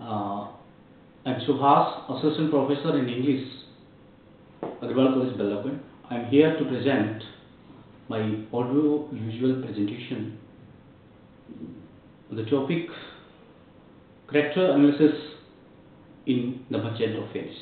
Uh, I'm Suhas, Assistant Professor in English, Aggarwal College, Ballabgarh. I'm here to present my audio-visual presentation on the topic Character Analysis in the Merchant of Venice.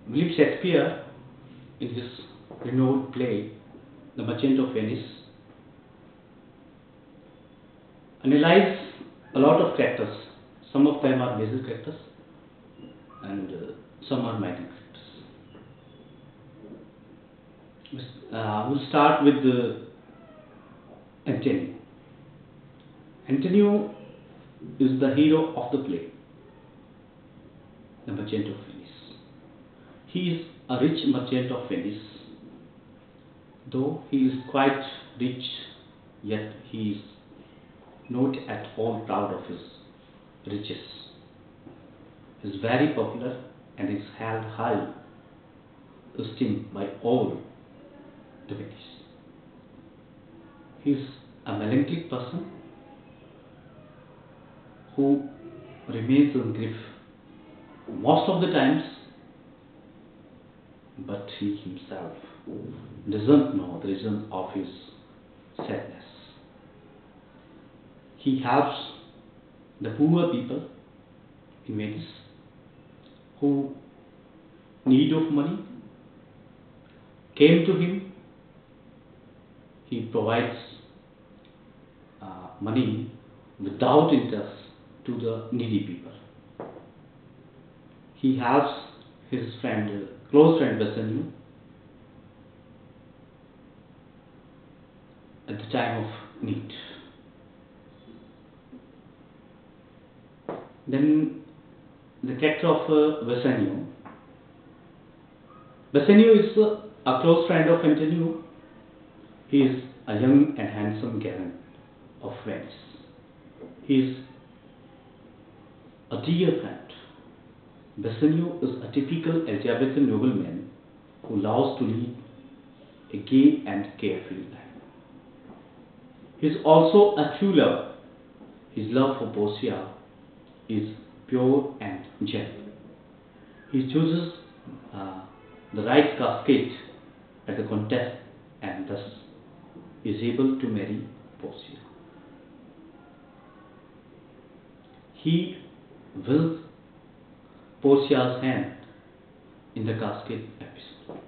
William Shakespeare, in his renowned play, The Merchant of Venice, analyzed a lot of characters. Some of them are major characters and some are minor characters. We'll start with Antonio. Antonio is the hero of the play, The Merchant of Venice. He is a rich merchant of Venice. Though he is quite rich, yet he is not at all proud of his riches. He is very popular and is held high esteem by all the Venice. He is a melancholic person who remains in grief most of the times, but he himself doesn't know the reason of his sadness. He helps the poor people in Venice who need of money came to him. He provides money without interest to the needy people. He helps his friend, close friend Bassanio, at the time of need. Then the character of Bassanio. Bassanio is a close friend of Antonio. He is a young and handsome gallant of Venice. He is a dear friend. Bassanio is a typical Elizabethan nobleman who loves to lead a gay and carefree life. He is also a true lover. His love for Portia is pure and genuine. He chooses the right casket at the contest and thus is able to marry Portia. He wills Portia's hand in the casket episode.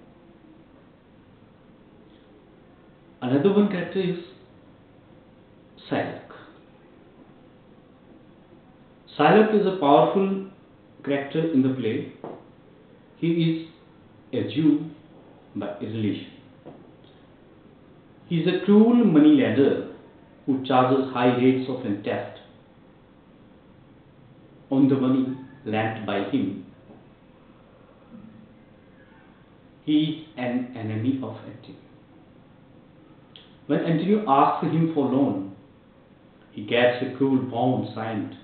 Another one character is Shylock. Shylock is a powerful character in the play. He is a Jew by relation. He is a cruel moneylender who charges high rates of interest on the money lent by him. He is an enemy of Antonio. When Antonio asks him for loan, he gets a cruel bond signed.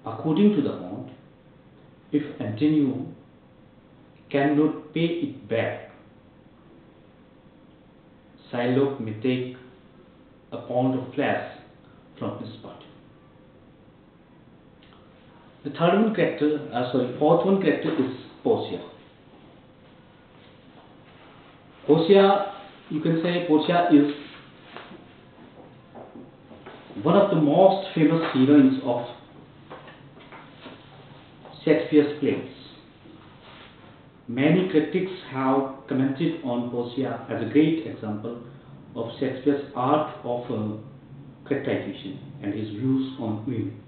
According to the bond, if Antonio cannot pay it back, Shylock may take a pound of flesh from his body. The fourth one character is Portia. Portia, you can say Portia is one of the most famous heroines of Shakespeare's plays. Many critics have commented on Portia as a great example of Shakespeare's art of characterization and his views on women.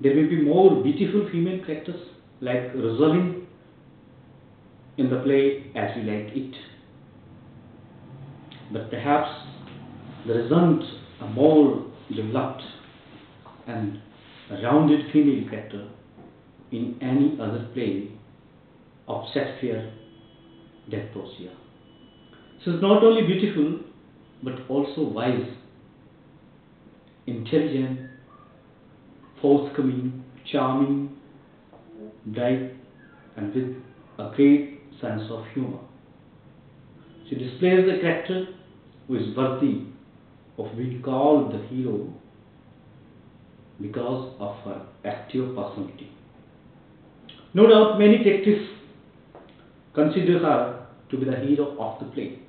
There may be more beautiful female characters like Rosalind in the play as we like it, but perhaps there isn't a more developed and rounded female character in any other play of Shakespeare than Portia. She is not only beautiful but also wise, intelligent, forthcoming, charming, bright, and with a great sense of humor. She displays a character who is worthy of being called the hero because of her active personality. No doubt many detectives consider her to be the hero of the play.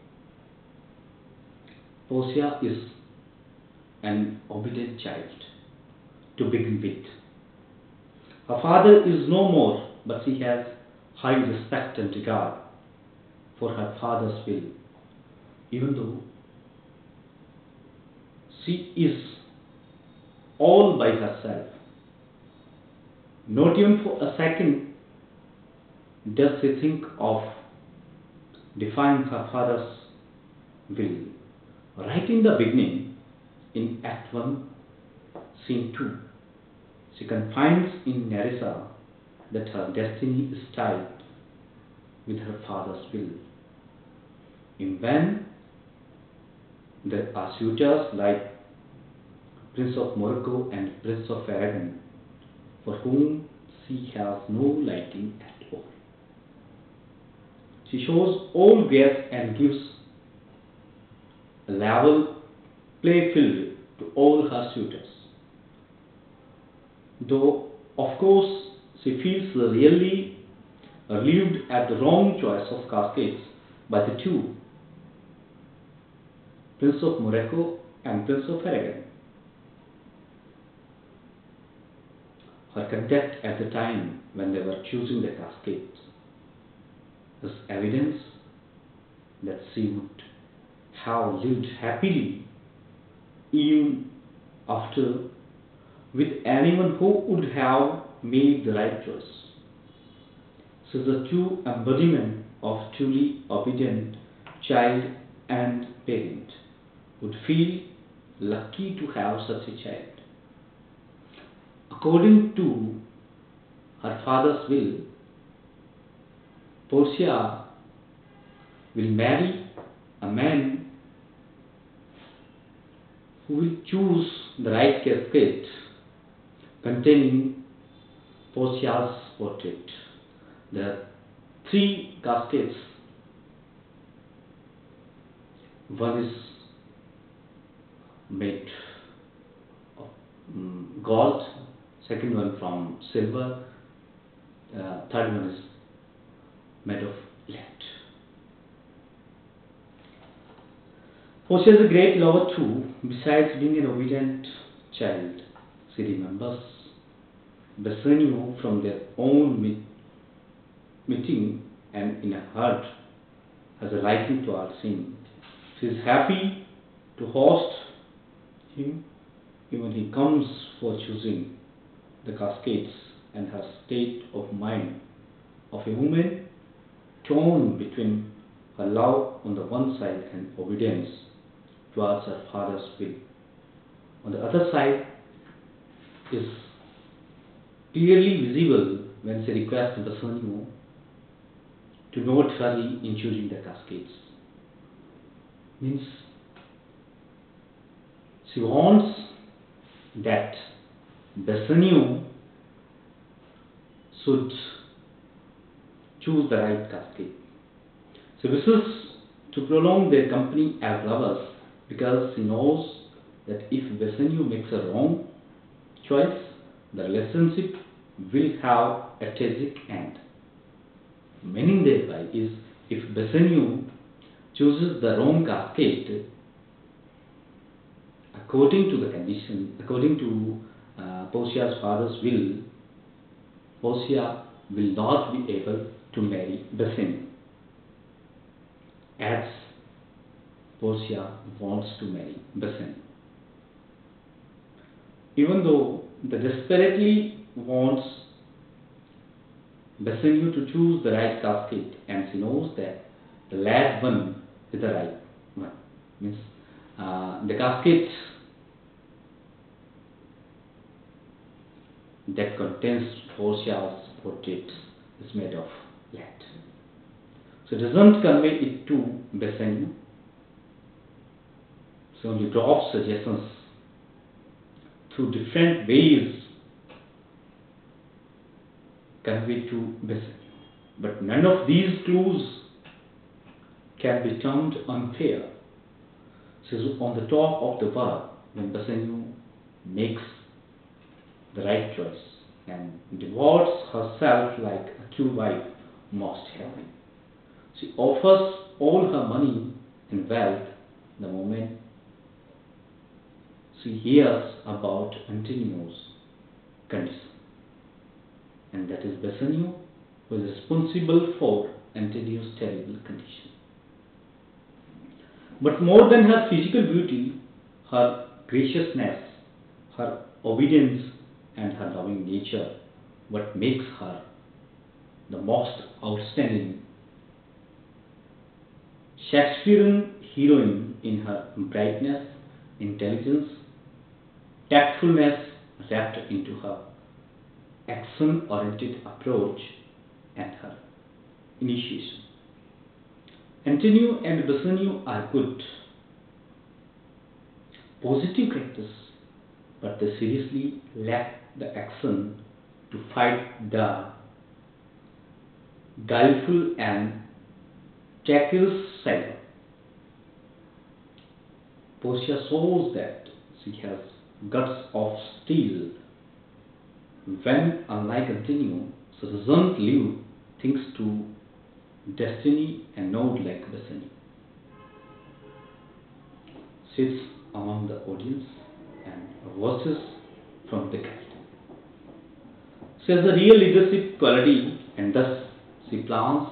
Portia is an obedient child to begin with. Her father is no more, but she has high respect and regard for her father's will, even though she is all by herself. Not even for a second does she think of defying her father's will. Right in the beginning, in Act 1, Scene 2, she confides in Nerissa that her destiny is tied with her father's will. In vain, there are suitors like Prince of Morocco and Prince of Aragon, for whom she has no liking at all. She shows all grace and gives a level play field to all her suitors. Though, of course, she feels really relieved at the wrong choice of caskets by the two, Prince of Morocco and Prince of Aragon. Her conduct at the time when they were choosing the casket is evidence that she would have lived happily even after with anyone who would have made the right choice. She is the true embodiment of truly obedient child, and parent would feel lucky to have such a child. According to her father's will, Portia will marry a man who will choose the right casket containing Portia's portrait. There are three caskets. One is made of gold, second one from silver, third one is made of lead. Portia is a great lover too. Besides being an obedient child, she remembers Bassanio from their own meeting, and in her heart has a liking towards him. She is happy to host him when he comes for choosing the caskets, and her state of mind of a woman torn between her love on the one side and obedience towards her father's will on the other side is clearly visible when she requests Bassanio to not hurry in choosing the caskets. Means she wants that Bassanio should choose the right casket. She wishes to prolong their company as lovers because she knows that if Bassanio makes a wrong choice, the relationship will have a tragic end. Meaning thereby is, if Bassanio chooses the wrong casket, according to the condition, according to Portia's father's will, Portia will not be able to marry Bassanio, as Portia wants to marry Bassanio. Even though they desperately wants Bassanio to choose the right casket, and she knows that the last one is the right one. Means the casket that contains Portia's portrait is made of lead. So it doesn't convey it to Bassanio. So only drops suggestions through different ways conveyed to Bassanio. But none of these clues can be termed unfair. She is on the top of the world when Bassanio makes the right choice and devotes herself like a true wife must have. She offers all her money and wealth the moment she hears about Antonio's condition. And that is Bassanio who is responsible for Antonio's terrible condition. But more than her physical beauty, her graciousness, her obedience, and her loving nature, what makes her the most outstanding Shakespearean heroine in her brightness, intelligence, tactfulness wrapped into her action-oriented approach and her initiation. Antonio and Bassanio are good, positive characters, but they seriously lack the action to fight the guileful and treacherous side. Portia shows that she has guts of steel when, unlike Antonio, she doesn't leave things to destiny and nod like Bassanio. Sits among the audience and watches from the gallery. She has a real leadership quality and thus she plans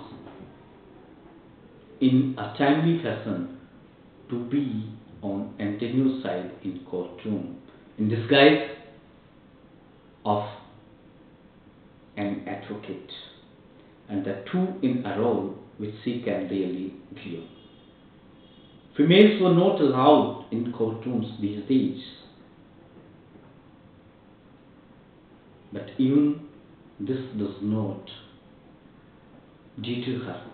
in a timely fashion to be on Antonio's side in courtroom in disguise of an advocate, and the two in a role which she can really clear. Females were not allowed in courtrooms these days, but even this does not deter her.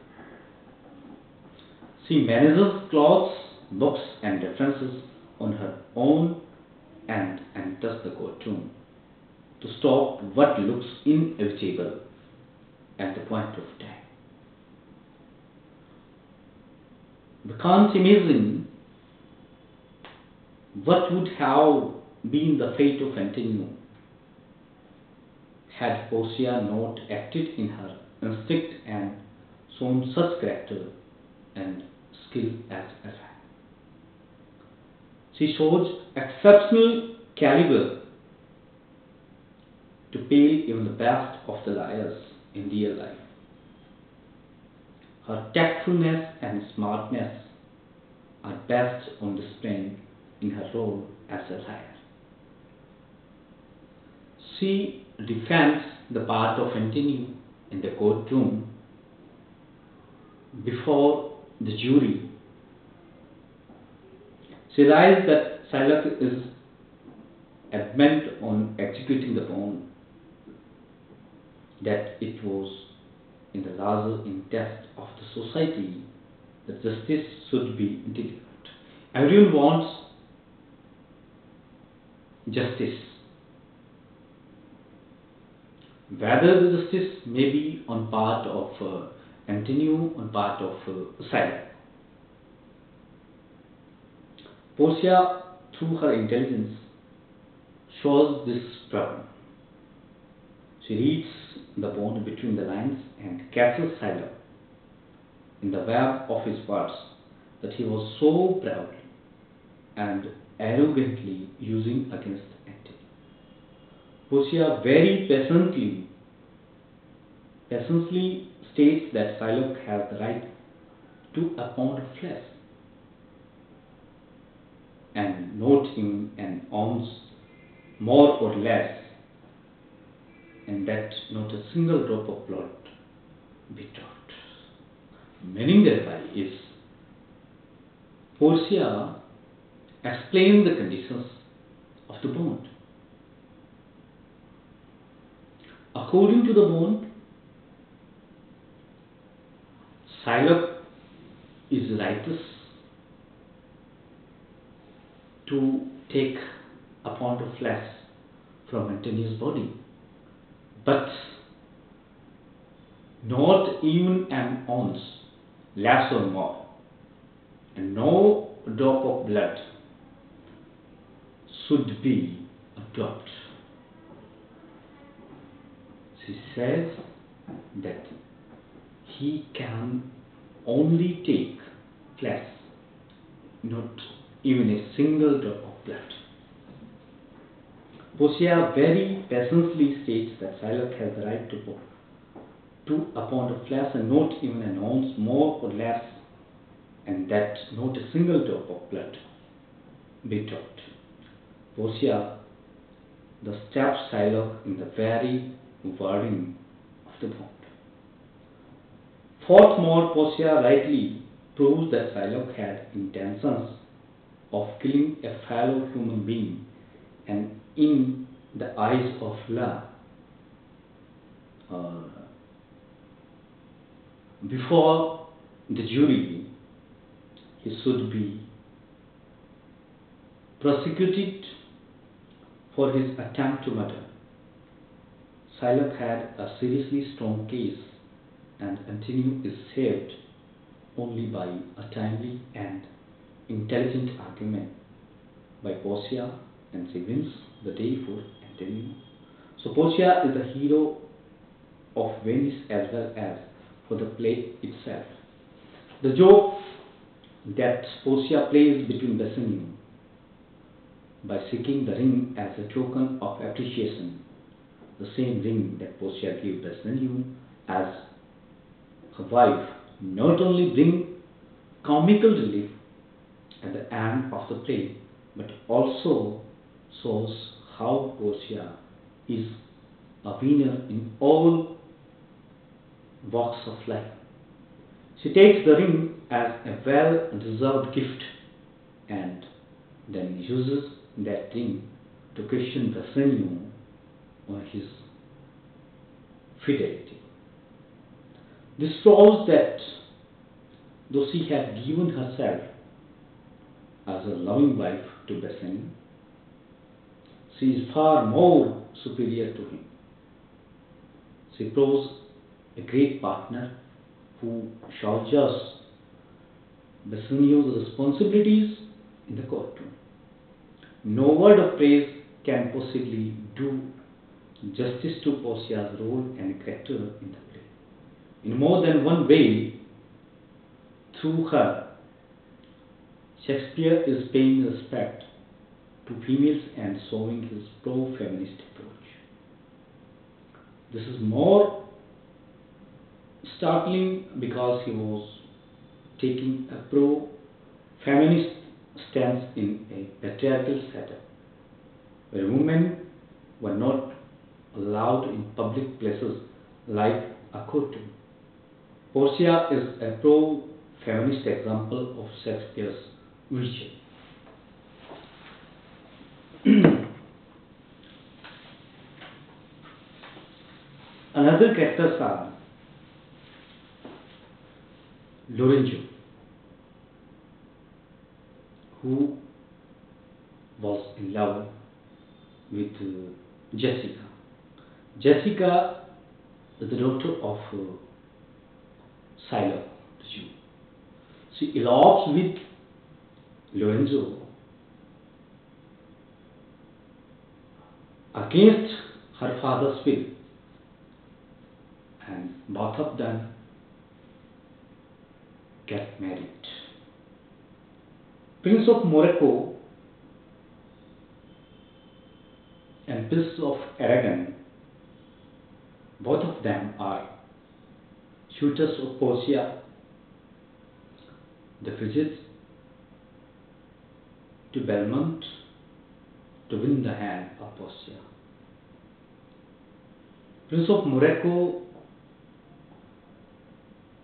She manages clothes, books, and references on her own and enters the courtroom to stop what looks inevitable at the point of time. We can't imagine what would have been the fate of Antonio had Portia not acted in her instinct and shown such character and skill as a fan. She shows exceptional caliber to pale even the best of the liars in real life. Her tactfulness and smartness are best on display in her role as a liar. She defends the part of Antonio in the courtroom before the jury. She realizes that Shylock is adamant on executing the bond, that it was in the larger interest of the society that justice should be delivered. Everyone wants justice, whether the justice may be on part of Antonio, on part of Shylock. Portia, through her intelligence, shows this problem. She reads the bond between the lines and catches Shylock in the web of his words that he was so proudly and arrogantly using against Antonio. Portia very patiently states that Shylock has the right to a pound of flesh and not in an ounce more or less, and that not a single drop of blood be dropped. Meaning thereby is Portia explains the conditions of the bond. According to the bond, Shylock is righteous to take a pound of flesh from Antonio's body, but not even an ounce, less or more, and no drop of blood should be dropped. She says that he can only take less, not even a single drop of blood. Portia very patiently states that Shylock has the right to pour 2 upon of flesh and not even an ounce more or less, and that not a single drop of blood be dropped. Portia thus stabs Shylock in the very wording of the bond. Furthermore, Portia rightly proves that Shylock had intentions of killing a fellow human being, and in the eyes of law, before the jury, he should be prosecuted for his attempt to murder. Shylock had a seriously strong case, and Antonio is saved only by a timely and intelligent argument by Portia, and she wins the day for Antonio. So Portia is the hero of Venice as well as for the play itself. The joke that Portia plays between Bassanio by seeking the ring as a token of appreciation, the same ring that Portia gave Bassanio as her wife, not only bring comical relief at the end of the play, but also shows how Portia is a winner in all walks of life. She takes the ring as a well-deserved gift and then uses that ring to question Bassanio on his fidelity. This shows that though she had given herself as a loving wife to Bassanio, she is far more superior to him. She proves a great partner who shoulders Bassanio's responsibilities in the courtroom. No word of praise can possibly do justice to Portia's role and character in the play. In more than one way, through her, Shakespeare is paying respect to females and showing his pro-feminist approach. This is more startling because he was taking a pro-feminist stance in a patriarchal setup, where women were not allowed in public places like a courtroom. Portia is a pro-feminist example of Shakespeare's vision. Another characters are Lorenzo, who was in love with Jessica. Jessica is the daughter of Shylock, the Jew. She elopes with Lorenzo against her father's will, and both of them get married. Prince of Morocco and Prince of Aragon, both of them are suitors of Portia. They visit to Belmont to win the hand of Portia. Prince of Morocco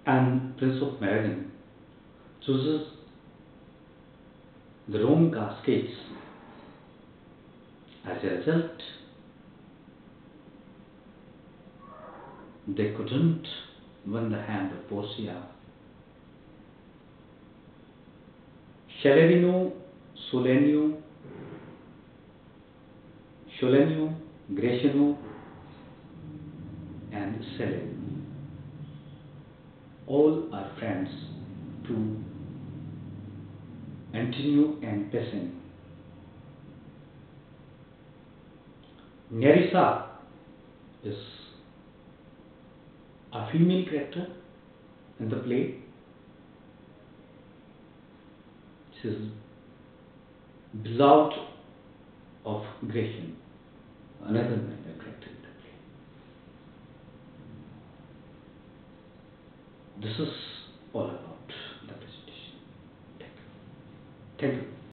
and Prince of Aragon chooses the wrong caskets. As a result, they couldn't win the hand of Portia. Celerino, Solenio, Greciano, and Celerino all are friends to Antonio and Pesin. Nerissa is a female character in the play. She is beloved of Grecian, another minor character in the play. This is all.